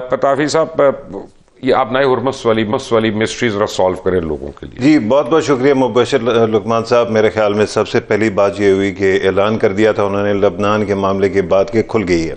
پتافی صاحب یہ آپ نئے ہرمز والی مسٹری ذرا سالو کریں لوگوں کے لیے. جی بہت بہت شکریہ مبشر لقمان صاحب. میرے خیال میں سب سے پہلی بات یہ ہوئی کہ اعلان کر دیا تھا انہوں نے لبنان کے معاملے کے بعد کہ کھل گئی ہے,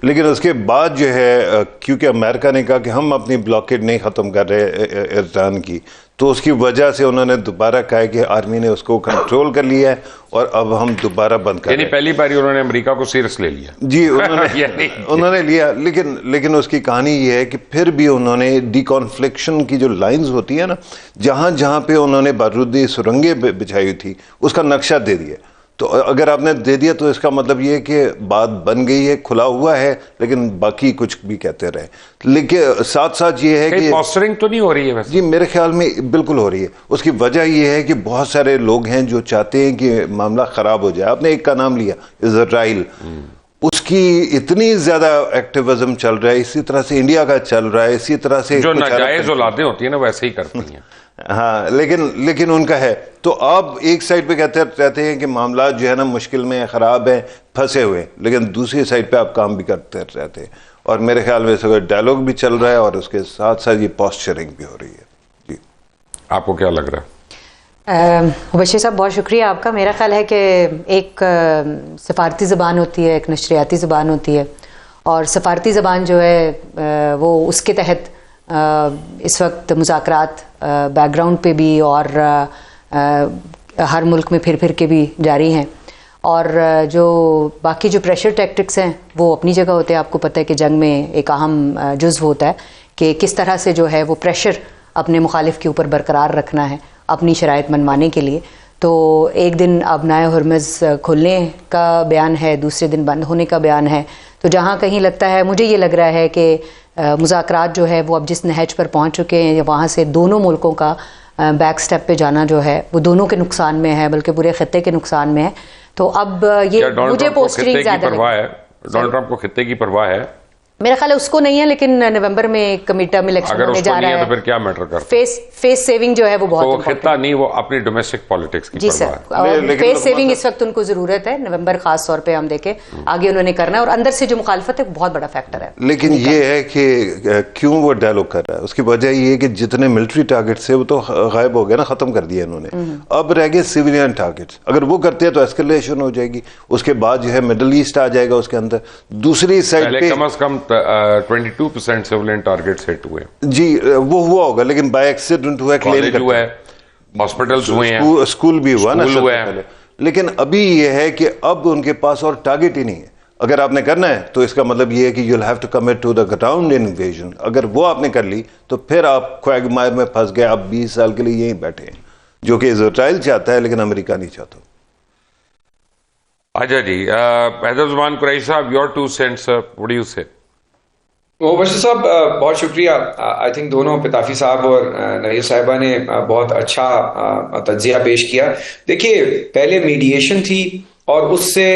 لیکن اس کے بعد جو ہے کیونکہ امریکہ نے کہا کہ ہم اپنی بلاکیڈ نہیں ختم کر رہے ایران کی, تو اس کی وجہ سے انہوں نے دوبارہ کہا کہ آرمی نے اس کو کنٹرول کر لیا ہے اور اب ہم دوبارہ بند کر رہے ہیں. یعنی پہلی باری انہوں نے امریکہ کو سیریس لے لیا. جی انہوں نے لیا, لیکن اس کی کہانی یہ ہے کہ پھر بھی انہوں نے ڈی کانفلکشن کی جو لائنز ہوتی ہیں نا, جہاں جہاں پہ انہوں نے بارودی سرنگیں بچھائی تھی اس کا نقشہ دے دیا. تو اگر آپ نے دے دیا تو اس کا مطلب یہ ہے کہ بات بن گئی ہے, کھلا ہوا ہے, لیکن باقی کچھ بھی کہتے رہے. لیکن ساتھ ساتھ یہ ہے کہ پوسٹرنگ تو نہیں ہو رہی ہے ویسے. جی میرے خیال میں بالکل ہو رہی ہے. اس کی وجہ یہ ہے کہ بہت سارے لوگ ہیں جو چاہتے ہیں کہ معاملہ خراب ہو جائے. آپ نے ایک کا نام لیا اسرائیل, اس کی اتنی زیادہ ایکٹیوزم چل رہا ہے, اسی طرح سے انڈیا کا چل رہا ہے, اسی طرح سے جو ناجائز اولادیں ہوتی ہیں نا ویسے ہی کرتی ہیں. ہاں لیکن ان کا ہے. تو آپ ایک سائڈ پہ کہتے رہتے ہیں کہ معاملات جو ہے نا مشکل میں خراب ہیں, پھنسے ہوئے, لیکن دوسری سائڈ پہ آپ کام بھی کرتے رہتے ہیں. اور میرے خیال میں اس وقت ڈائلاگ بھی چل رہا ہے اور اس کے ساتھ ساتھ یہ پوسچرنگ بھی ہو رہی ہے. جی آپ کو کیا لگ رہا ہے؟ مبشر صاحب بہت شکریہ آپ کا. میرا خیال ہے کہ ایک سفارتی زبان ہوتی ہے, ایک نشریاتی زبان ہوتی ہے, اور سفارتی زبان جو ہے وہ اس کے تحت اس وقت مذاکرات بیک گراؤنڈ پہ بھی اور ہر ملک میں پھر کے بھی جاری ہیں, اور جو باقی جو پریشر ٹیکٹکس ہیں وہ اپنی جگہ ہوتے ہیں. آپ کو پتہ ہے کہ جنگ میں ایک اہم جزو ہوتا ہے کہ کس طرح سے جو ہے وہ پریشر اپنے مخالف کے اوپر برقرار رکھنا ہے اپنی شرائط منوانے کے لیے. تو ایک دن اب نئے ہرمز کھلنے کا بیان ہے, دوسرے دن بند ہونے کا بیان ہے. تو جہاں کہیں لگتا ہے, مجھے یہ لگ رہا ہے کہ مذاکرات جو ہے وہ اب جس نہج پر پہنچ چکے ہیں, وہاں سے دونوں ملکوں کا بیک سٹیپ پہ جانا جو ہے وہ دونوں کے نقصان میں ہے, بلکہ پورے خطے کے نقصان میں ہے. تو اب یہ مجھے پوسٹرنگ زیادہ ہے. ڈونلڈ ٹرمپ کو خطے کی پرواہ ہے؟ میرا خیال ہے اس کو نہیں ہے, لیکن نومبر میں ایک مڈ ٹرم الیکشن ہونے جا رہا ہے. تو پھر کیا میٹر کرتا ہے؟ فیس سیونگ جو ہے وہ بہت وہ خطہ نہیں, وہ اپنی ڈومیسٹک پالیٹکس کی جی پرواہ سر, فیس سیونگ اس وقت ان کو ضرورت ہے. نومبر خاص طور پہ ہم دیکھیں آگے انہوں نے کرنا ہے, اور اندر سے جو مخالفت ہے بہت بڑا فیکٹر ہے. لیکن یہ ہے کہ کیوں وہ ڈائلاگ کر رہا ہے, اس کی وجہ یہ ہے کہ جتنے ملٹری ٹارگٹ سے وہ تو غائب ہو گئے نا, ختم کر دیا انہوں نے. اب رہ گئے سویلین ٹارگٹس. اگر وہ کرتے ہیں تو ایسکلیشن ہو جائے گی. اس کے بعد جو ہے مڈل ایسٹ آ جائے گا اس کے اندر. دوسری سائڈ پہ کم از کم 22% سیولین ٹارگٹس ہٹ ہوئے. جی وہ ہوا ہوگا, لیکن بائی ایکسیڈنٹ ہوا, کالج ہوا ہے, ہاسپٹلز ہوئے ہیں, اسکول بھی ہوا نا پہلے. لیکن ابھی یہ ہے کہ اب ان کے پاس اور ٹارگٹ ہی نہیں ہے. اگر آپ نے کرنا ہے تو اس کا مطلب یہ ہے کہ you'll have to commit to the ground invasion. اگر وہ آپ نے کر لی تو پھر آپ کویگمائر میں پھنس گئے. آپ 20 سال کے لیے یہیں بیٹھے ہیں, جو کہ اسرائیل چاہتا ہے لیکن امریکہ نہیں چاہتا. اچھا جی, حیدر زمان قریشی صاحب, your 2 cents, what do you say? مبشر صاحب بہت شکریہ. آئی تھنک دونوں پتافی صاحب اور نیر صاحبہ نے بہت اچھا تجزیہ پیش کیا. دیکھیے پہلے میڈیشن تھی اور اس سے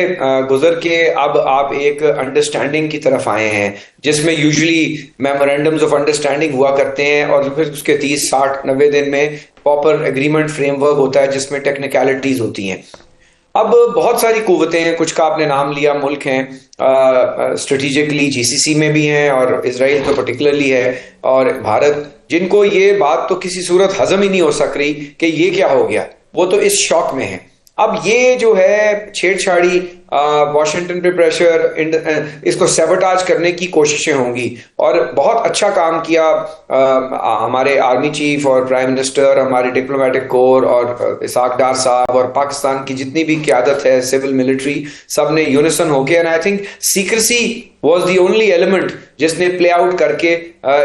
گزر کے اب آپ ایک انڈرسٹینڈنگ کی طرف آئے ہیں, جس میں یوزلی میمورینڈمز آف انڈرسٹینڈنگ ہوا کرتے ہیں, اور پھر اس کے 30, 60, 90 دن میں پراپر ایگریمنٹ فریم ورک ہوتا ہے جس میں ٹیکنیکلٹیز ہوتی ہیں. اب بہت ساری قوتیں ہیں, کچھ کا آپ نے نام لیا, ملک ہیں اسٹریٹجکلی GCC میں بھی ہیں, اور اسرائیل تو پرٹیکولرلی ہے, اور بھارت, جن کو یہ بات تو کسی صورت ہضم ہی نہیں ہو سک رہی کہ یہ کیا ہو گیا. وہ تو اس شوق میں ہیں. اب یہ جو ہے چھیڑ چھاڑی, واشنگٹن پہ پریشر, اس کو سیبوٹاج کرنے کی کوششیں ہوں گی. اور بہت اچھا کام کیا ہمارے آرمی چیف اور پرائم منسٹر, ہمارے ڈپلومیٹک کور اور اسحاق ڈار صاحب, اور پاکستان کی جتنی بھی قیادت ہے, سول ملٹری, سب نے یونیسن ہو کے. And I think secrecy was the only element جس نے پلے آؤٹ کر کے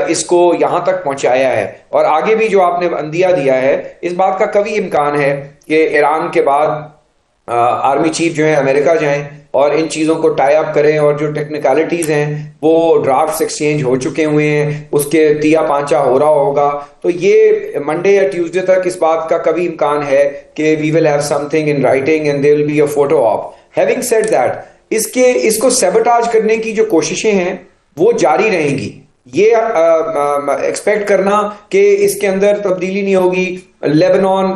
اس کو یہاں تک پہنچایا ہے. اور آگے بھی جو آپ نے اندیہ دیا ہے, اس بات کا قوی امکان ہے کہ ایران کے بعد آرمی چیف جو ہیں امریکہ جائیں اور ان چیزوں کو ٹائی اپ کریں, اور جو ٹیکنیکلٹیز ہیں وہ ڈرافٹس ایکسچینج ہو چکے ہوئے ہیں, اس کے تیا پانچا ہو رہا ہوگا. تو یہ منڈے یا ٹیوزڈے تک اس بات کا کبھی امکان ہے کہ we will have something in writing and there will be a photo آپ. ہیونگ سیڈ دیٹ, اس کو سیبوٹاج کرنے کی جو کوششیں ہیں وہ جاری رہیں گی. یہ ایکسپیکٹ کرنا کہ اس کے اندر تبدیلی نہیں ہوگی. Lebanon,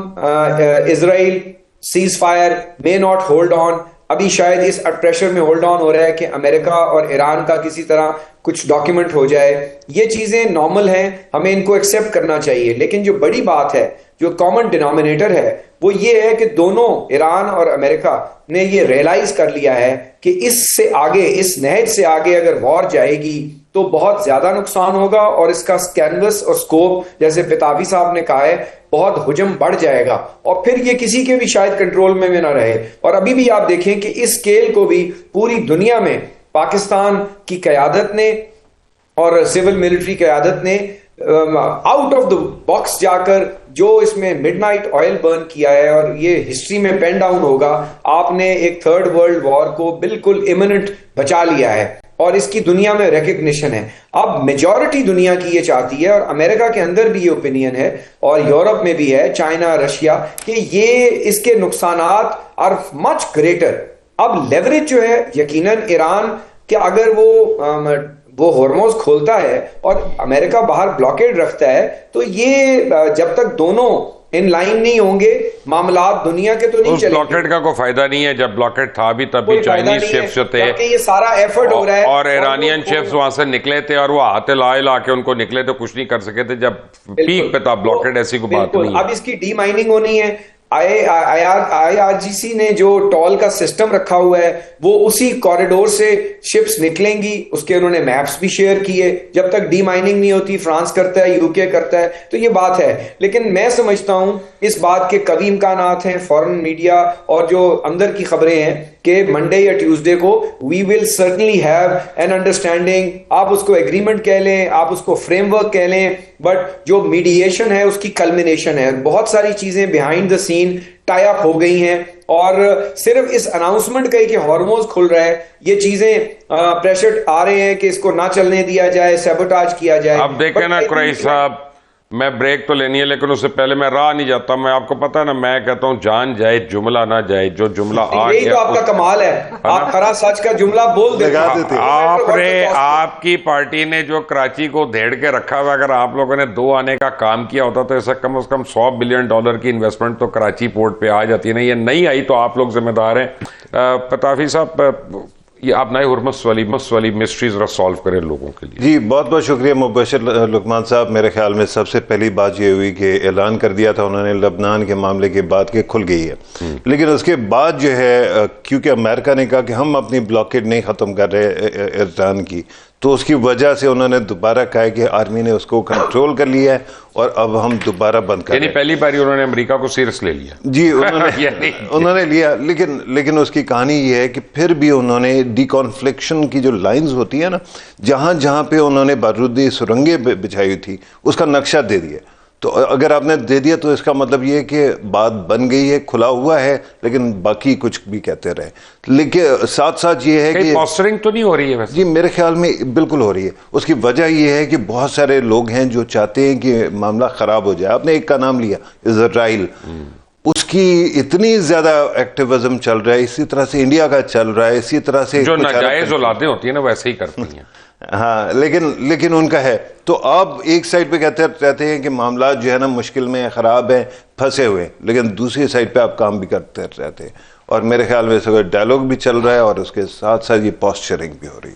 Israel cease fire may not hold on. ابھی شاید اس پریشر میں ہولڈ آن ہو رہا ہے کہ امریکہ اور ایران کا کسی طرح کچھ ڈاکیومنٹ ہو جائے. یہ چیزیں نارمل ہیں, ہمیں ان کو ایکسیپٹ کرنا چاہیے. لیکن جو بڑی بات ہے, جو کامن ڈینامینیٹر ہے, وہ یہ ہے کہ دونوں ایران اور امریکہ نے یہ ریئلائز کر لیا ہے کہ اس سے آگے, اس نہج سے آگے اگر وار جائے گی تو بہت زیادہ نقصان ہوگا, اور اس کا کینوس اور سکوپ جیسے پتافی صاحب نے کہا ہے بہت حجم بڑھ جائے گا, اور پھر یہ کسی کے بھی شاید کنٹرول میں نہ رہے. اور ابھی بھی آپ دیکھیں کہ اس اسکیل کو بھی پوری دنیا میں پاکستان کی قیادت نے اور سول ملٹری قیادت نے آؤٹ آف دا باکس جا کر جو اس میں مڈ نائٹ آئل برن کیا ہے, اور یہ ہسٹری میں پین ڈاؤن ہوگا. آپ نے ایک تھرڈ ورلڈ وار کو بالکل امیونٹ بچا لیا ہے, اور اس کی دنیا میں ریکگنیشن ہے. اب میجورٹی دنیا کی یہ چاہتی ہے, اور امریکہ کے اندر بھی یہ اوپینین ہے, اور یورپ میں بھی ہے, چائنا, رشیا, کہ یہ اس کے نقصانات آر مچ گریٹر. اب لیوریج جو ہے یقیناً ایران کہ اگر وہ ہارموز کھولتا ہے اور امریکہ باہر بلاکیڈ رکھتا ہے, تو یہ جب تک دونوں ان لائن نہیں ہوں گے معاملات دنیا کے تو نہیں چلیں گے. بلاکیڈ کا کوئی فائدہ نہیں ہے, جب بلاکیڈ تھا بھی تب بھی چائنیز شپس جو تھے, یہ سارا ایفرٹ ہو رہا ہے, اور ایرانین شپس وہاں سے نکلے تھے, اور وہ ہاتھ لا کے ان کو نکلے تو کچھ نہیں کر سکے تھے جب پیک پہ تھا بلاکیڈ. ایسی کوئی بات نہیں. اب اس کی ڈی مائننگ ہونی ہے. IRGC نے جو ٹول کا سسٹم رکھا ہوا ہے وہ اسی کوریڈور سے شپس نکلیں گی, اس کے انہوں نے میپس بھی شیئر کیے. جب تک ڈی مائننگ نہیں ہوتی, فرانس کرتا ہے, UK کرتا ہے, تو یہ بات ہے. لیکن میں سمجھتا ہوں اس بات کے قوی امکانات ہیں, فورن میڈیا اور جو اندر کی خبریں ہیں, کہ منڈے یا ٹیوزڈے کو we will certainly have an understanding. آپ اس کو ایگریمنٹ کہہ لیں, آپ اس کو فریم ورک کہہ لیں, بٹ جو میڈیشن ہے اس کی کلمینیشن ہے. بہت ساری چیزیں behind the scene tie up ہو گئی ہیں, اور صرف اس اناؤنسمنٹ کا ہی کہ ہارموز کھل رہا ہے, یہ چیزیں پریشر آ رہے ہیں کہ اس کو نہ چلنے دیا جائے, سیبوٹاج کیا جائے. اب دیکھیں نا قریشی صاحب, میں بریک تو لینی ہے لیکن اس سے پہلے میں راہ نہیں جاتا. میں آپ کو پتا ہے نا, میں کہتا ہوں جان جائے جملہ نہ جائے. جو جملہ آ گیا تو آپ کا کمال ہے, آپ خرا سچ کا جملہ بول دیتے. آپ کی پارٹی نے جو کراچی کو دھیڑ کے رکھا ہوا, اگر آپ لوگوں نے 2 آنے کا کام کیا ہوتا تو ایسا کم از کم $100 بلین کی انویسٹمنٹ تو کراچی پورٹ پہ آ جاتی ہے. نہیں, یہ نہیں آئی تو آپ لوگ ذمہ دار ہیں. پتافی صاحب, یہ آپ نئے ہرمس والی مسٹری ذرا سالو کریں لوگوں کے لیے. جی بہت بہت شکریہ مبشر لقمان صاحب. میرے خیال میں سب سے پہلی بات یہ ہوئی کہ اعلان کر دیا تھا انہوں نے لبنان کے معاملے کے بعد کہ کھل گئی ہے, لیکن اس کے بعد جو ہے کیونکہ امریکہ نے کہا کہ ہم اپنی بلاکیڈ نہیں ختم کر رہے ایران کی, تو اس کی وجہ سے انہوں نے دوبارہ کہا کہ آرمی نے اس کو کنٹرول کر لیا ہے اور اب ہم دوبارہ بند کر رہے ہیں. یعنی پہلی باری انہوں نے امریکہ کو سیریس لے لیا. جی انہوں نے لیا, لیکن اس کی کہانی یہ ہے کہ پھر بھی انہوں نے ڈی کانفلکشن کی جو لائنز ہوتی ہیں نا, جہاں جہاں پہ انہوں نے بارودی سرنگیں بچھائی تھی اس کا نقشہ دے دیا. تو اگر آپ نے دے دیا تو اس کا مطلب یہ ہے کہ بات بن گئی ہے, کھلا ہوا ہے, لیکن باقی کچھ بھی کہتے رہے. لیکن ساتھ ساتھ یہ ہے کہ پوسٹرنگ تو نہیں ہو رہی ہے ویسے. جی میرے خیال میں بالکل ہو رہی ہے. اس کی وجہ یہ ہے کہ بہت سارے لوگ ہیں جو چاہتے ہیں کہ معاملہ خراب ہو جائے. آپ نے ایک کا نام لیا, اسرائیل, اس کی اتنی زیادہ ایکٹیوزم چل رہا ہے, اسی طرح سے انڈیا کا چل رہا ہے, اسی طرح سے جو ناجائز اولادیں ہوتی ہیں نا ویسے ہی کرتی ہیں. ہاں لیکن ان کا ہے. تو آپ ایک سائڈ پہ کہتے رہتے ہیں کہ معاملات جو ہے نا مشکل میں خراب ہیں, پھنسے ہوئے, لیکن دوسری سائڈ پہ آپ کام بھی کرتے رہتے ہیں. اور میرے خیال میں ڈائلاگ بھی چل رہا ہے اور اس کے ساتھ ساتھ یہ پوسچرنگ بھی ہو رہی ہے.